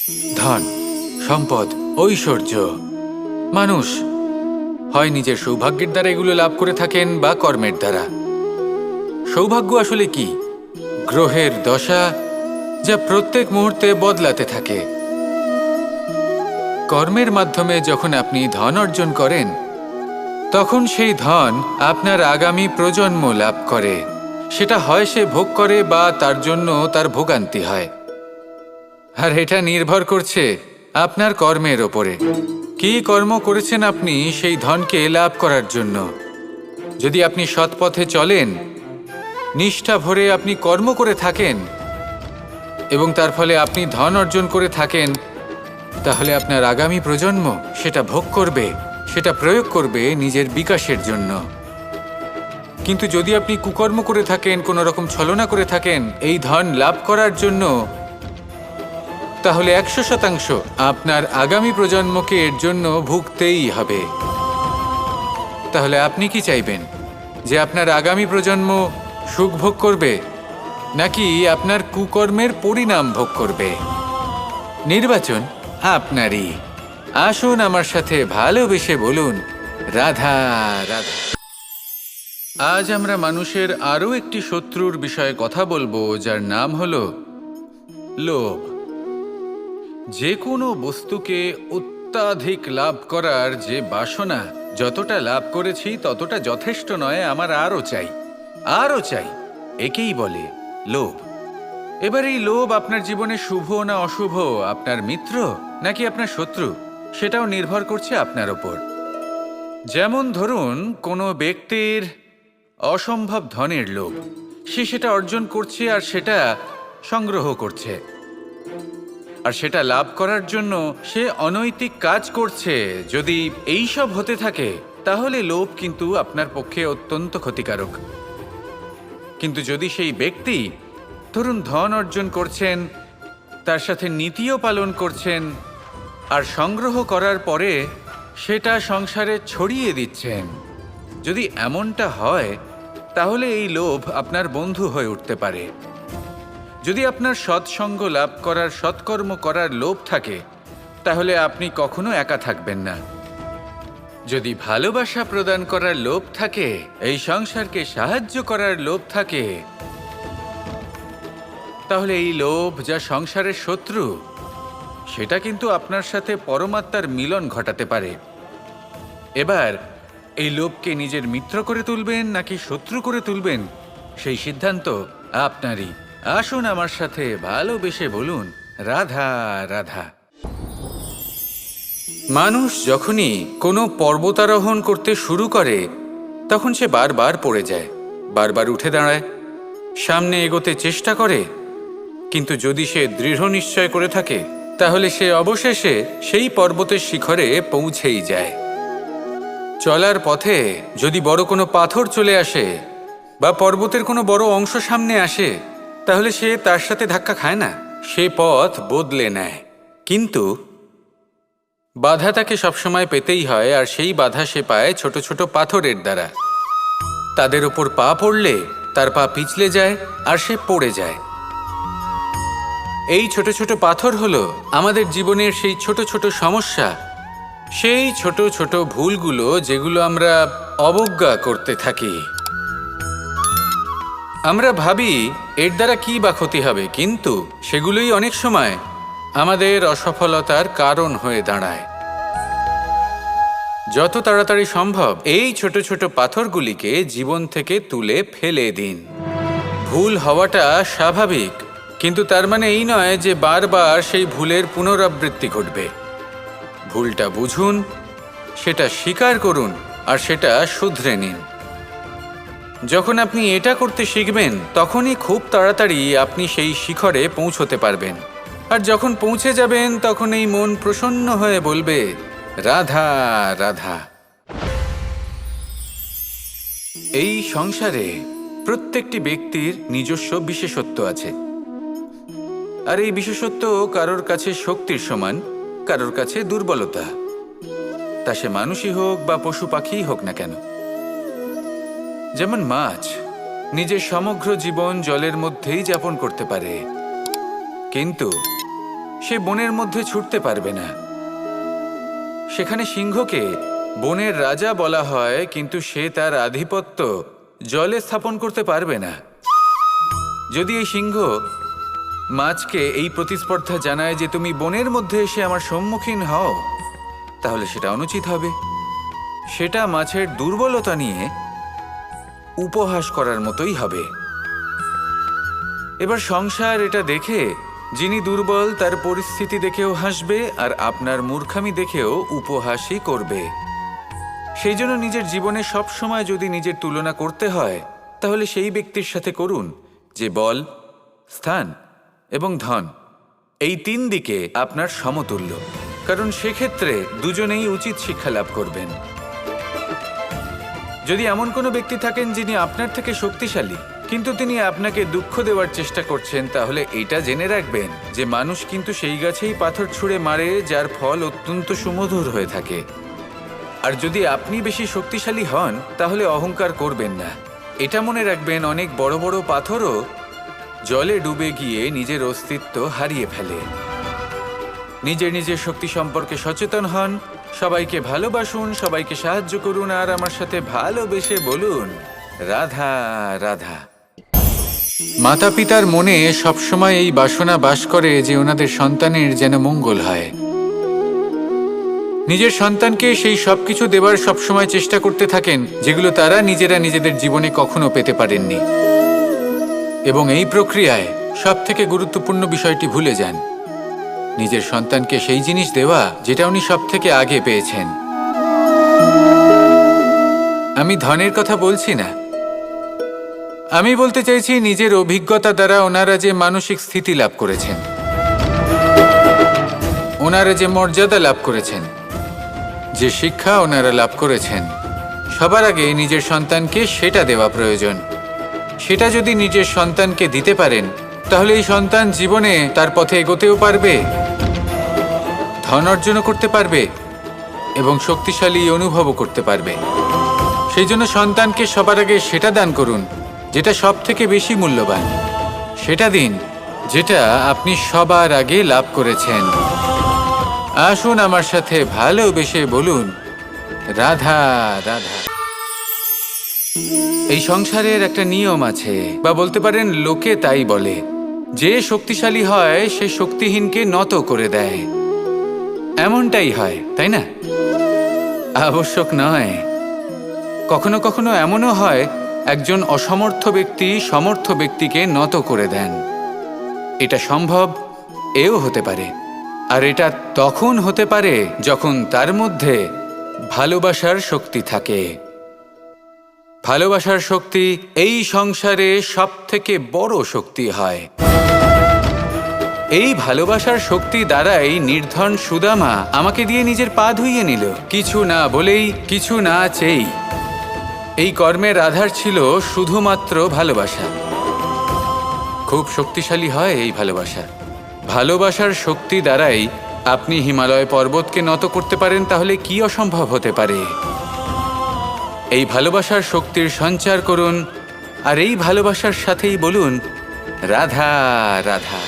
ধন, সম্পদ, ঐশ্বর্য। মানুষ হয় নিজের সৌভাগ্যের দ্বারা এগুলো লাভ করে থাকেন বা কর্মের দ্বারা। সৌভাগ্য আসলে কি? গ্রহের দশা, যা প্রত্যেক মুহূর্তে বদলাতে থাকে। কর্মের মাধ্যমে যখন আপনি ধন অর্জন করেন, তখন সেই ধন আপনার আগামী প্রজন্ম লাভ করে। সেটা হয় সে ভোগ করে বা তার জন্য তার ভোগান্তি হয়। আর এটা নির্ভর করছে আপনার কর্মের ওপরে। কি কর্ম করেছেন আপনি সেই ধনকে লাভ করার জন্য? যদি আপনি সৎ পথে চলেন, নিষ্ঠা ভরে আপনি কর্ম করে থাকেন এবং তার ফলে আপনি ধন অর্জন করে থাকেন, তাহলে আপনার আগামী প্রজন্ম সেটা ভোগ করবে, সেটা প্রয়োগ করবে নিজের বিকাশের জন্য। কিন্তু যদি আপনি কুকর্ম করে থাকেন, কোনো রকম ছলনা করে থাকেন এই ধন লাভ করার জন্য, তাহলে 100% আপনার আগামী প্রজন্মকে এর জন্য ভুগতেই হবে। তাহলে আপনি কি চাইবেন? যে আপনার আগামী প্রজন্ম সুখ ভোগ করবে, নাকি আপনার কুকর্মের পরিণাম ভোগ করবে? নির্বাচন আপনারই। আসুন আমার সাথে ভালোবেসে বলুন, রাধা রাধা। আজ আমরা মানুষের আরও একটি শত্রুর বিষয়ে কথা বলবো, যার নাম হলো লোভ। যে কোনো বস্তুকে অত্যাধিক লাভ করার যে বাসনা, যতটা লাভ করেছি ততটা যথেষ্ট নয়, আমার আরও চাই, আরও চাই, একেই বলে লোভ। এবার এই লোভ আপনার জীবনে শুভ না অশুভ, আপনার মিত্র নাকি আপনার শত্রু, সেটাও নির্ভর করছে আপনার ওপর। যেমন ধরুন, কোনো ব্যক্তির অসম্ভব ধনের লোভ, সে সেটা অর্জন করছে আর সেটা সংগ্রহ করছে, আর সেটা লাভ করার জন্য সে অনৈতিক কাজ করছে। যদি এই সব হতে থাকে, তাহলে লোভ কিন্তু আপনার পক্ষে অত্যন্ত ক্ষতিকারক। কিন্তু যদি সেই ব্যক্তি ধরুন ধন অর্জন করছেন, তার সাথে নীতিও পালন করছেন, আর সংগ্রহ করার পরে সেটা সংসারে ছড়িয়ে দিচ্ছেন, যদি এমনটা হয়, তাহলে এই লোভ আপনার বন্ধু হয়ে উঠতে পারে। যদি আপনার সৎসঙ্গ লাভ করার, সৎকর্ম করার লোভ থাকে, তাহলে আপনি কখনো একা থাকবেন না। যদি ভালোবাসা প্রদান করার লোভ থাকে, এই সংসারকে সাহায্য করার লোভ থাকে, তাহলে এই লোভ, যা সংসারের শত্রু, সেটা কিন্তু আপনার সাথে পরমাত্মার মিলন ঘটাতে পারে। এবার এই লোভকে নিজের মিত্র করে তুলবেন নাকি শত্রু করে তুলবেন, সেই সিদ্ধান্ত আপনারই। আসুন আমার সাথে ভালোবেসে বলুন, রাধা রাধা। মানুষ যখনই কোনো পর্বতারোহণ করতে শুরু করে, তখন সে বারবার পড়ে যায়, বারবার উঠে দাঁড়ায়, সামনে এগোতে চেষ্টা করে। কিন্তু যদি সে দৃঢ় নিশ্চয় করে থাকে, তাহলে সে অবশেষে সেই পর্বতের শিখরে পৌঁছেই যায়। চলার পথে যদি বড় কোনো পাথর চলে আসে বা পর্বতের কোনো বড় অংশ সামনে আসে, তাহলে সে তার সাথে ধাক্কা খায় না, সে পথ বদলে নেয়। কিন্তু বাধা তাকে সবসময় পেতেই হয়, আর সেই বাধা সে পায় ছোট ছোট পাথরের দ্বারা। তাদের ওপর পা পড়লে তার পা পিছলে যায় আর সে পড়ে যায়। এই ছোট ছোট পাথর হলো আমাদের জীবনের সেই ছোট ছোট সমস্যা, সেই ছোট ছোট ভুলগুলো যেগুলো আমরা অবজ্ঞা করতে থাকি। আমরা ভাবি এর দ্বারা কি বা ক্ষতি হবে, কিন্তু সেগুলোই অনেক সময় আমাদের অসফলতার কারণ হয়ে দাঁড়ায়। যত তাড়াতাড়ি সম্ভব এই ছোট ছোট পাথরগুলিকে জীবন থেকে তুলে ফেলে দিন। ভুল হওয়াটা স্বাভাবিক, কিন্তু তার মানে এই নয় যে বারবার সেই ভুলের পুনরাবৃত্তি ঘটবে। ভুলটা বুঝুন, সেটা স্বীকার করুন আর সেটা শুধরে নিন। যখন আপনি এটা করতে শিখবেন, তখনই খুব তাড়াতাড়ি আপনি সেই শিখরে পৌঁছতে পারবেন। আর যখন পৌঁছে যাবেন, তখন এই মন প্রসন্ন হয়ে বলবে, রাধা রাধা। এই সংসারে প্রত্যেকটি ব্যক্তির নিজস্ব বিশেষত্ব আছে, আর এই বিশেষত্ব কারোর কাছে শক্তির সমান, কারোর কাছে দুর্বলতা। তা সে মানুষই হোক বা পশু পাখিই হোক না কেন। যেমন মাছ নিজের সমগ্র জীবন জলের মধ্যেই যাপন করতে পারে, কিন্তু সে বনের মধ্যে ছুটতে পারবে না। সেখানে সিংহকে বনের রাজা বলা হয়, কিন্তু সে তার আধিপত্য জলে স্থাপন করতে পারবে না। যদি এই সিংহ মাছকে এই প্রতিস্পর্ধা জানায় যে তুমি বনের মধ্যে এসে আমার সম্মুখীন হও, তাহলে সেটা অনুচিত হবে। সেটা মাছের দুর্বলতা নিয়ে উপহাস করার মতোই হবে। এবার সংসার এটা দেখে যিনি দুর্বল তার পরিস্থিতি দেখেও হাসবে, আর আপনার মূর্খামি দেখেও উপহাসই করবে। সেই জন্য নিজের জীবনে সব সময় যদি নিজের তুলনা করতে হয়, তাহলে সেই ব্যক্তির সাথে করুন যে বল, স্থান এবং ধন এই 3 দিকে আপনার সমতুল্য, কারণ সেক্ষেত্রে দুজনেই উচিত শিক্ষা লাভ করবেন। যদি এমন কোনো ব্যক্তি থাকেন যিনি আপনার থেকে শক্তিশালী, কিন্তু তিনি আপনাকে দুঃখ দেওয়ার চেষ্টা করছেন, তাহলে এটা জেনে রাখবেন যে মানুষ কিন্তু সেই গাছেই পাথর ছুঁড়ে মারে যার ফল অত্যন্ত সুমধুর হয়ে থাকে। আর যদি আপনি বেশি শক্তিশালী হন, তাহলে অহংকার করবেন না। এটা মনে রাখবেন, অনেক বড় বড় পাথরও জলে ডুবে গিয়ে নিজের অস্তিত্ব হারিয়ে ফেলে। নিজের শক্তি সম্পর্কে সচেতন হন, সবাইকে ভালোবাসুন, সবাইকে সাহায্য করুন, আর আমার সাথে ভালোবেসে বলুন রাধা রাধা। মাতা পিতার মনে সবসময় এই বাসনা বাস করে যে ওনাদের সন্তানের যেন মঙ্গল হয়। নিজের সন্তানকে সেই সবকিছু দেবার সবসময় চেষ্টা করতে থাকেন যেগুলো তারা নিজেরা নিজেদের জীবনে কখনো পেতে পারেননি, এবং এই প্রক্রিয়ায় সবথেকে গুরুত্বপূর্ণ বিষয়টি ভুলে যান, নিজের সন্তানকে সেই জিনিস দেওয়া যেটা উনি সবথেকে আগে পেয়েছেন। আমি ধনের কথা বলছি না, আমি বলতে চাইছি নিজের অভিজ্ঞতা দ্বারা ওনারা যে মানসিক স্থিতি লাভ করেছেন, ওনারা যে মর্যাদা লাভ করেছেন, যে শিক্ষা ওনারা লাভ করেছেন, সবার আগে নিজের সন্তানকে সেটা দেওয়া প্রয়োজন। সেটা যদি নিজের সন্তানকে দিতে পারেন, তাহলে এই সন্তান জীবনে তার পথে এগোতেও পারবে, ধন অর্জন করতে পারবে এবং শক্তিশালী অনুভবও করতে পারবে। সেই জন্য সন্তানকে সবার আগে সেটা দান করুন যেটা সব থেকে বেশি মূল্যবান। সেটা দিন যেটা আপনি সবার আগে লাভ করেছেন। আসুন আমার সাথে ভালোবেসে বলুন রাধা রাধা। এই সংসারের একটা নিয়ম আছে, বা বলতে পারেন লোকে তাই বলে, যে শক্তিশালী হয় সে শক্তিহীনকে নত করে দেয়। এমনটাই হয়, তাই না? আবশ্যক নয়, কখনো কখনো এমনও হয় একজন অসমর্থ ব্যক্তি সমর্থ ব্যক্তিকে নত করে দেন। এটা সম্ভব, এও হতে পারে। আর এটা তখন হতে পারে যখন তার মধ্যে ভালোবাসার শক্তি থাকে। ভালোবাসার শক্তি এই সংসারে সবথেকে বড় শক্তি হয়। এই ভালোবাসার শক্তি দ্বারাই নির্ধন সুদামা আমাকে দিয়ে নিজের পা ধুইয়ে নিল, কিছু না বলেই, কিছু না চেয়েই। এই কর্মের আধার ছিল শুধুমাত্র ভালোবাসা। খুব শক্তিশালী হয় এই ভালোবাসা। ভালোবাসার শক্তি দ্বারাই আপনি হিমালয় পর্বতকে নত করতে পারেন, তাহলে কি অসম্ভব হতে পারে? এই ভালোবাসার শক্তির সঞ্চার করুন, আর এই ভালোবাসার সাথেই বলুন রাধা রাধা।